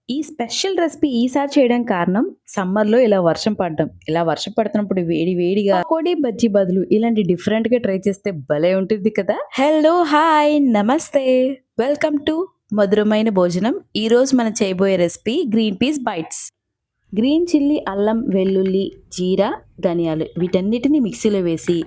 ఈ special recipe ఈసారి చేయడం కారణం సమ్మర్‌లో ఇలా వర్షం పడడం. ఇలా వర్షం పడుతున్నప్పుడు వేడి వేడిగా పకోడీ, బజ్జీ బదులు ఇలాంటి డిఫరెంట్‌గా ట్రై చేస్తే భలే ఉంటుంది కదా! హలో! హాయ్! నమస్తే! వెల్కమ్ టు మధురమైన భోజనం. ఈరోజు మనం చేయబోయే recipe green peas bites. Green chilli, అల్లం, వెల్లుల్లి, జీరా, ధనియాలు వీటన్నిటిని మిక్సీలో వేసి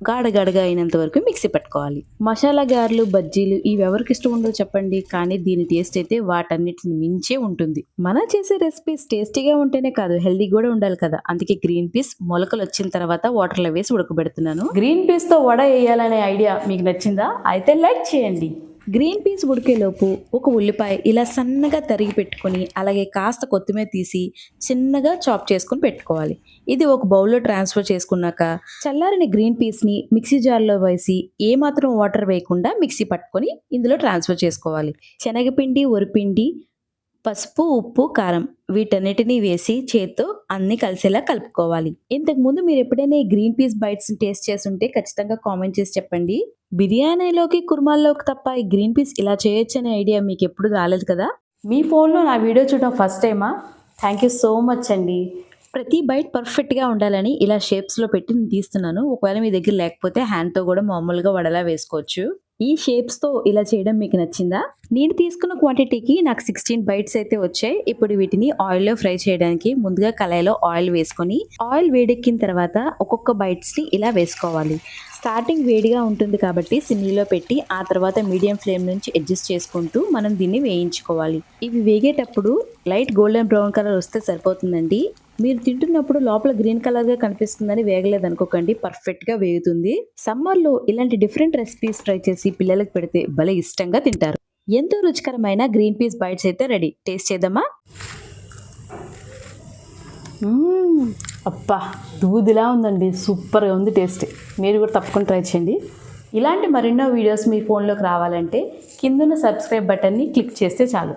గాఢగా అయినంత వరకు మిక్సీ పట్టుకోవాలి. మసాలా గారెలు, బజ్జీలు ఇవి ఎవరికి ఇష్టం ఉండదో చెప్పండి, కానీ దీని టేస్ట్ అయితే వాటన్నిటిని మించే ఉంటుంది. మనం చేసే రెసిపీస్ టేస్టీగా ఉంటేనే కాదు, హెల్దీ కూడా ఉండాలి కదా. అందుకే గ్రీన్ పీస్ మొలకలు వచ్చిన తర్వాత వాటర్లో వేసి ఉడకబెడుతున్నాను. గ్రీన్ పీస్ తో వడ వేయాలనే ఐడియా మీకు నచ్చిందా? అయితే లైక్ చేయండి. గ్రీన్ పీస్ ఉడికేలోపు ఒక ఉల్లిపాయ ఇలా సన్నగా తరిగి పెట్టుకొని, అలాగే కాస్త కొత్తిమీర తీసి చిన్నగా చాప్ చేసుకొని పెట్టుకోవాలి. ఇది ఒక బౌల్లో ట్రాన్స్ఫర్ చేసుకున్నాక చల్లారిన గ్రీన్ పీస్ని మిక్సీ జార్లో వేసి ఏమాత్రం వాటర్ వేయకుండా మిక్సీ పట్టుకొని ఇందులో ట్రాన్స్ఫర్ చేసుకోవాలి. శనగపిండి, వరిపిండి, పసుపు, ఉప్పు, కారం వీటన్నిటిని వేసి చేత్తో అన్ని కలిసేలా కలుపుకోవాలి. ఇంతకు ముందు మీరు ఎప్పుడైనా ఈ గ్రీన్ పీస్ బైట్స్ టేస్ట్ చేస్తుంటే ఖచ్చితంగా కామెంట్ చేసి చెప్పండి. బిర్యానీలోకి, కుర్మాల్లోకి తప్ప ఈ గ్రీన్ పీస్ ఇలా చేయొచ్చు అనే ఐడియా మీకు ఎప్పుడు రాలేదు కదా? మీ ఫోన్లో నా వీడియో చూడడం ఫస్ట్ టైమా? థ్యాంక్ యూ సో మచ్ అండి. ప్రతి బైట్ పర్ఫెక్ట్గా ఉండాలని ఇలా షేప్స్లో పెట్టి నేను తీస్తున్నాను. ఒకవేళ మీ దగ్గర లేకపోతే హ్యాండ్తో కూడా మామూలుగా వడలా వేసుకోవచ్చు. ఈ షేప్స్తో ఇలా చేయడం మీకు నచ్చిందా? నేను తీసుకున్న క్వాంటిటీకి నాకు 16 బైట్స్ అయితే వచ్చాయి. ఇప్పుడు వీటిని ఆయిల్లో ఫ్రై చేయడానికి ముందుగా కళాయిలో ఆయిల్ వేసుకొని, ఆయిల్ వేడెక్కిన తర్వాత ఒక్కొక్క బైట్స్ని ఇలా వేసుకోవాలి. స్టార్టింగ్ వేడిగా ఉంటుంది కాబట్టి సిమ్లో పెట్టి ఆ తర్వాత మీడియం ఫ్లేమ్ నుంచి అడ్జస్ట్ చేసుకుంటూ మనం దీన్ని వేయించుకోవాలి. ఇవి వేగేటప్పుడు లైట్ గోల్డెన్ బ్రౌన్ కలర్ వస్తే సరిపోతుందండి. మీరు తింటున్నప్పుడు లోపల గ్రీన్ కలర్గా కనిపిస్తుందని వేగలేదు అనుకోకండి, పర్ఫెక్ట్గా వేగుతుంది. సమ్మర్లో ఇలాంటి డిఫరెంట్ రెసిపీస్ ట్రై చేసి పిల్లలకు పెడితే భలే ఇష్టంగా తింటారు. ఎంతో రుచికరమైన గ్రీన్ పీస్ బైట్స్ అయితే రెడీ. టేస్ట్ చేద్దామా? అబ్బా, దూదిలా ఉందండి, సూపర్గా ఉంది టేస్ట్. మీరు కూడా తప్పకుండా ట్రై చేయండి. ఇలాంటి మరెన్నో వీడియోస్ మీ ఫోన్లోకి రావాలంటే కిందున్న సబ్స్క్రైబ్ బటన్ని క్లిక్ చేస్తే చాలు.